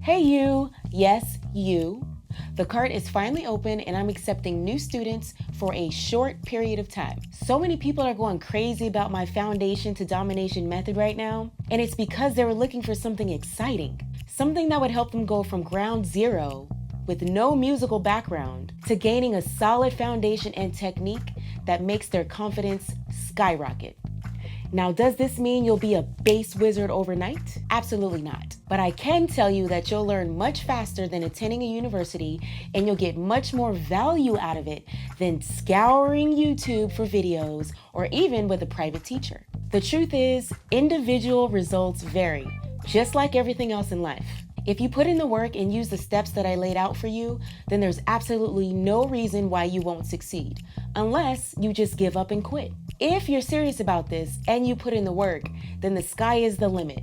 Hey you, yes you. The cart is finally open and I'm accepting new students for a short period of time. So many people are going crazy about my foundation to domination method right now, and it's because they were looking for something exciting, something that would help them go from ground zero with no musical background to gaining a solid foundation and technique that makes their confidence skyrocket. Now, does this mean you'll be a bass wizard overnight? Absolutely not. But I can tell you that you'll learn much faster than attending a university, and you'll get much more value out of it than scouring YouTube for videos or even with a private teacher. The truth is, individual results vary, just like everything else in life. If you put in the work and use the steps that I laid out for you, then there's absolutely no reason why you won't succeed, unless you just give up and quit. If you're serious about this and you put in the work, then the sky is the limit.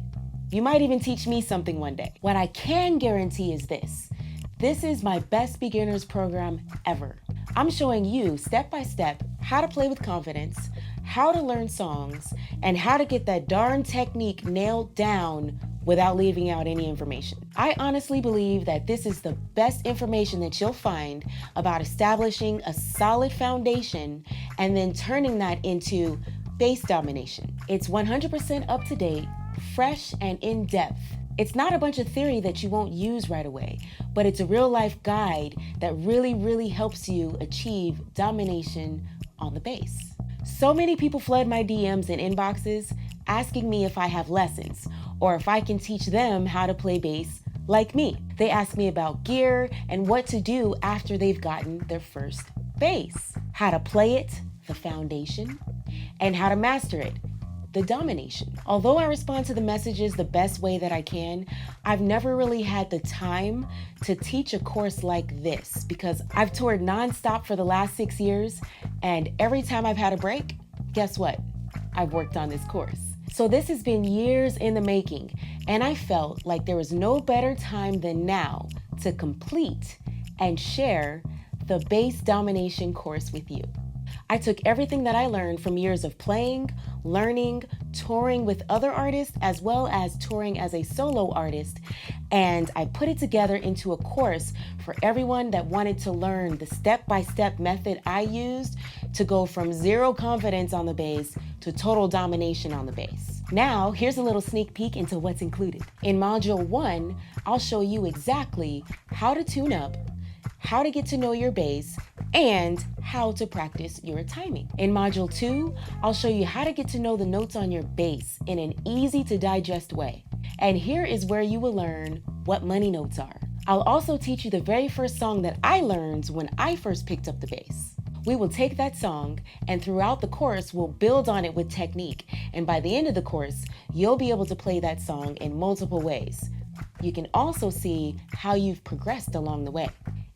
You might even teach me something one day. What I can guarantee is this. This is my best beginners program ever. I'm showing you step by step how to play with confidence, how to learn songs, and how to get that darn technique nailed down without leaving out any information. I honestly believe that this is the best information that you'll find about establishing a solid foundation and then turning that into bass domination. It's 100% up to date, fresh, and in depth. It's not a bunch of theory that you won't use right away, but it's a real life guide that really helps you achieve domination on the bass. So many people flood my DMs and inboxes asking me if I have lessons or if I can teach them how to play bass like me. They ask me about gear and what to do after they've gotten their first bass, how to play it, the foundation, and how to master it, the domination. Although I respond to the messages the best way that I can, I've never really had the time to teach a course like this because I've toured nonstop for the last 6 years, and every time I've had a break, guess what? I've worked on this course. So this has been years in the making, and I felt like there was no better time than now to complete and share the bass domination course with you. I took everything that I learned from years of playing, learning, touring with other artists, as well as touring as a solo artist, and I put it together into a course for everyone that wanted to learn the step-by-step method I used to go from zero confidence on the bass to total domination on the bass. Now, here's a little sneak peek into what's included. In Module 1, I'll show you exactly how to tune up, how to get to know your bass, and how to practice your timing. In Module 2, I'll show you how to get to know the notes on your bass in an easy to digest way. And here is where you will learn what money notes are. I'll also teach you the very first song that I learned when I first picked up the bass. We will take that song, and throughout the course, we'll build on it with technique. And by the end of the course, you'll be able to play that song in multiple ways. You can also see how you've progressed along the way.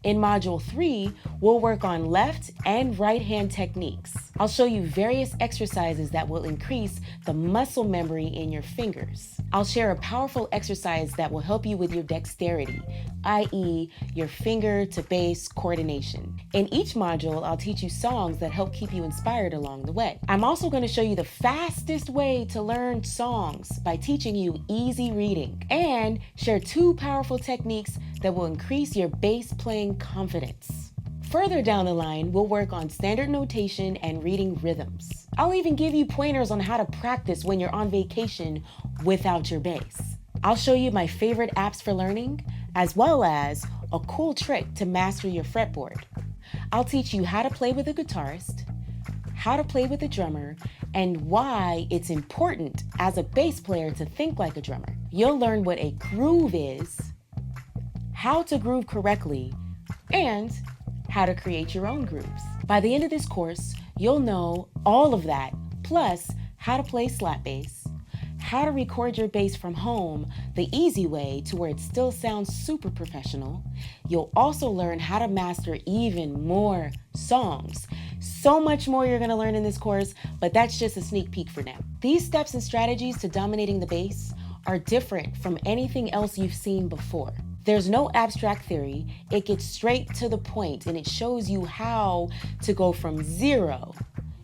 In Module 3, we'll work on left and right hand techniques. I'll show you various exercises that will increase the muscle memory in your fingers. I'll share a powerful exercise that will help you with your dexterity, i.e. your finger to bass coordination. In each module, I'll teach you songs that help keep you inspired along the way. I'm also going to show you the fastest way to learn songs by teaching you easy reading, and share 2 powerful techniques that will increase your bass playing confidence. Further down the line, we'll work on standard notation and reading rhythms. I'll even give you pointers on how to practice when you're on vacation without your bass. I'll show you my favorite apps for learning, as well as a cool trick to master your fretboard. I'll teach you how to play with a guitarist, how to play with a drummer, and why it's important as a bass player to think like a drummer. You'll learn what a groove is, how to groove correctly, and how to create your own grooves. By the end of this course, you'll know all of that, plus how to play slap bass, how to record your bass from home the easy way to where it still sounds super professional. You'll also learn how to master even more songs. So much more you're gonna learn in this course, but that's just a sneak peek for now. These steps and strategies to dominating the bass are different from anything else you've seen before. There's no abstract theory, it gets straight to the point, and it shows you how to go from zero,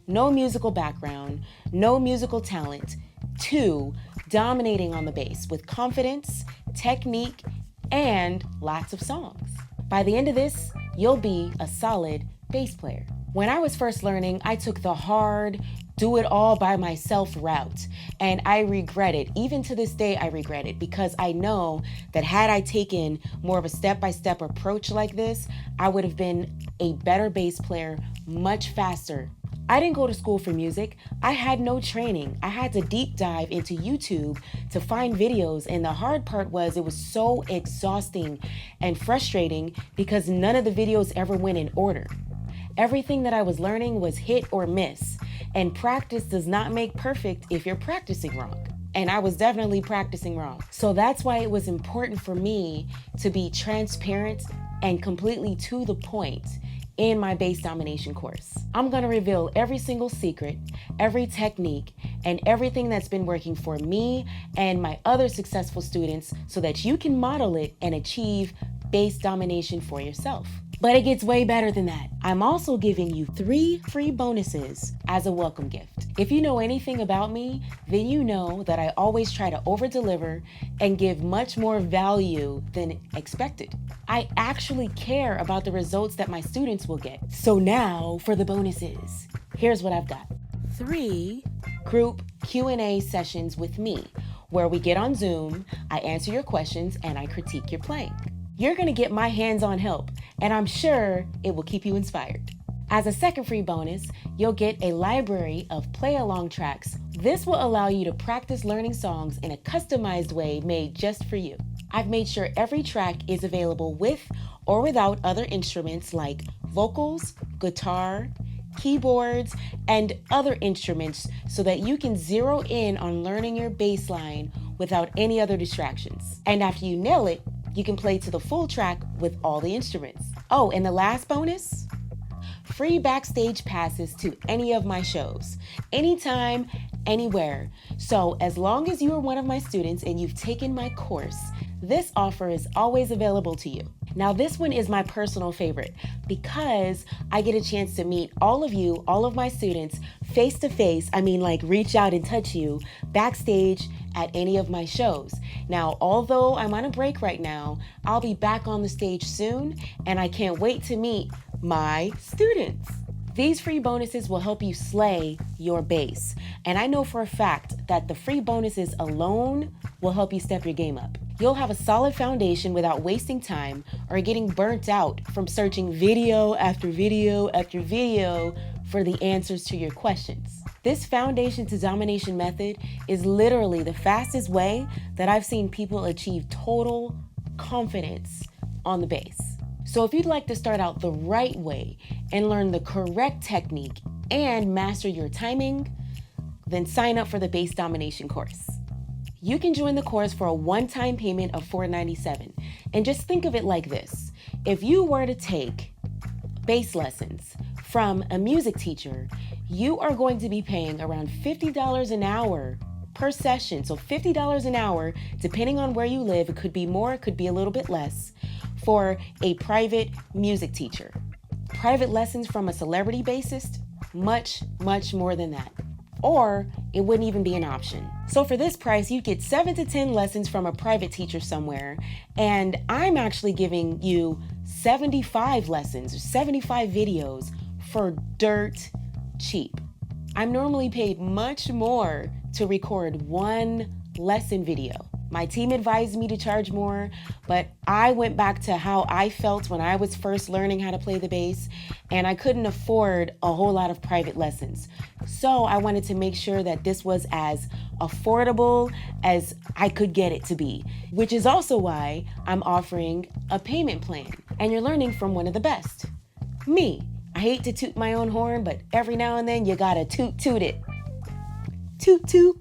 no musical background, no musical talent, to dominating on the bass with confidence, technique, and lots of songs. By the end of this, you'll be a solid bass player. When I was first learning, I took the hard, do it all by myself route, and I regret it. Even to this day, I regret it because I know that had I taken more of a step-by-step approach like this, I would have been a better bass player much faster. I didn't go to school for music. I had no training. I had to deep dive into YouTube to find videos, and the hard part was it was so exhausting and frustrating because none of the videos ever went in order. Everything that I was learning was hit or miss, and practice does not make perfect if you're practicing wrong. And I was definitely practicing wrong. So that's why it was important for me to be transparent and completely to the point in my bass domination course. I'm gonna reveal every single secret, every technique, and everything that's been working for me and my other successful students so that you can model it and achieve bass domination for yourself. But it gets way better than that. I'm also giving you 3 free bonuses as a welcome gift. If you know anything about me, then you know that I always try to over-deliver and give much more value than expected. I actually care about the results that my students will get. So now for the bonuses. Here's what I've got. 3 group Q&A sessions with me, where we get on Zoom, I answer your questions, and I critique your playing. You're gonna get my hands-on help, and I'm sure it will keep you inspired. As a second free bonus, you'll get a library of play-along tracks. This will allow you to practice learning songs in a customized way made just for you. I've made sure every track is available with or without other instruments like vocals, guitar, keyboards, and other instruments so that you can zero in on learning your bass line without any other distractions. And after you nail it, you can play to the full track with all the instruments. Oh, and the last bonus? Free backstage passes to any of my shows, anytime, anywhere. So as long as you are one of my students and you've taken my course, this offer is always available to you. Now this one is my personal favorite because I get a chance to meet all of you, all of my students, face to face. I mean, like reach out and touch you backstage at any of my shows. Now, although I'm on a break right now, I'll be back on the stage soon, and I can't wait to meet my students. These free bonuses will help you slay your bass. And I know for a fact that the free bonuses alone will help you step your game up. You'll have a solid foundation without wasting time or getting burnt out from searching video after video after video for the answers to your questions. This foundation to domination method is literally the fastest way that I've seen people achieve total confidence on the bass. So if you'd like to start out the right way and learn the correct technique and master your timing, then sign up for the bass domination course. You can join the course for a one-time payment of $497. And just think of it like this. If you were to take bass lessons from a music teacher, you are going to be paying around $50 an hour per session. So $50 an hour, depending on where you live, it could be more, it could be a little bit less, for a private music teacher. Private lessons from a celebrity bassist, much, much more than that. Or it wouldn't even be an option. So for this price, you get 7 to 10 lessons from a private teacher somewhere, and I'm actually giving you 75 lessons or 75 videos for dirt cheap. I'm normally paid much more to record one lesson video. My team advised me to charge more, but I went back to how I felt when I was first learning how to play the bass, and I couldn't afford a whole lot of private lessons. So I wanted to make sure that this was as affordable as I could get it to be, which is also why I'm offering a payment plan. And you're learning from one of the best, me. I hate to toot my own horn, but every now and then you gotta toot it. Toot toot.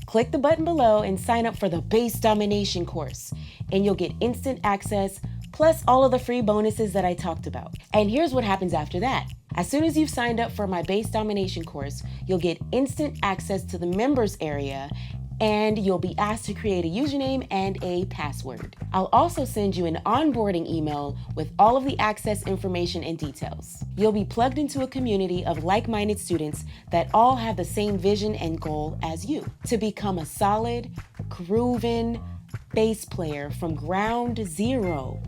Click the button below and sign up for the Bass Domination course, and you'll get instant access plus all of the free bonuses that I talked about. And here's what happens after that. As soon as you've signed up for my Bass Domination course, you'll get instant access to the members area, and you'll be asked to create a username and a password. I'll also send you an onboarding email with all of the access information and details. You'll be plugged into a community of like-minded students that all have the same vision and goal as you, to become a solid, grooving, bass player from ground zero,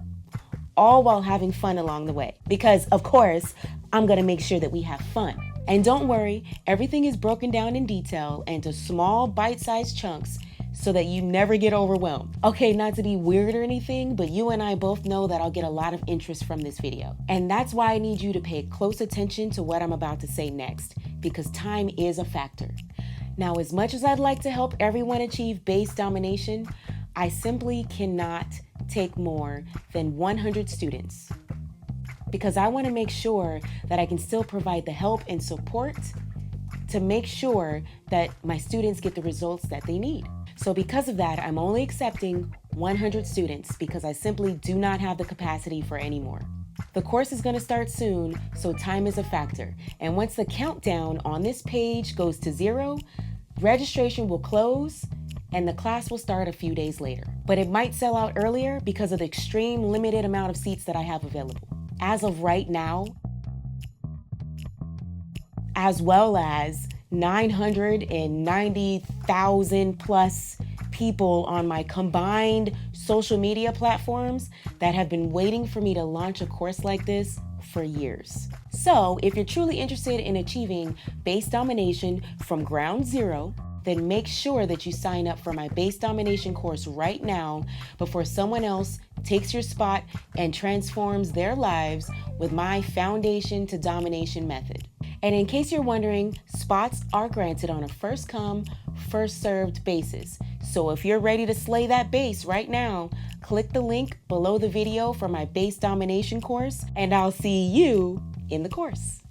all while having fun along the way. Because, of course, I'm gonna make sure that we have fun. And don't worry, everything is broken down in detail into small bite-sized chunks so that you never get overwhelmed. Okay, not to be weird or anything, but you and I both know that I'll get a lot of interest from this video. And that's why I need you to pay close attention to what I'm about to say next, because time is a factor. Now, as much as I'd like to help everyone achieve base domination, I simply cannot take more than 100 students, because I want to make sure that I can still provide the help and support to make sure that my students get the results that they need. So because of that, I'm only accepting 100 students because I simply do not have the capacity for any more. The course is going to start soon, so time is a factor. And once the countdown on this page goes to 0, registration will close and the class will start a few days later. But it might sell out earlier because of the extreme limited amount of seats that I have available. As of right now, as well as 990,000 plus people on my combined social media platforms that have been waiting for me to launch a course like this for years. So if you're truly interested in achieving base domination from ground zero, then make sure that you sign up for my base domination course right now before someone else takes your spot and transforms their lives with my foundation to domination method. And in case you're wondering, spots are granted on a first come, first served basis. So if you're ready to slay that base right now, click the link below the video for my base domination course, and I'll see you in the course.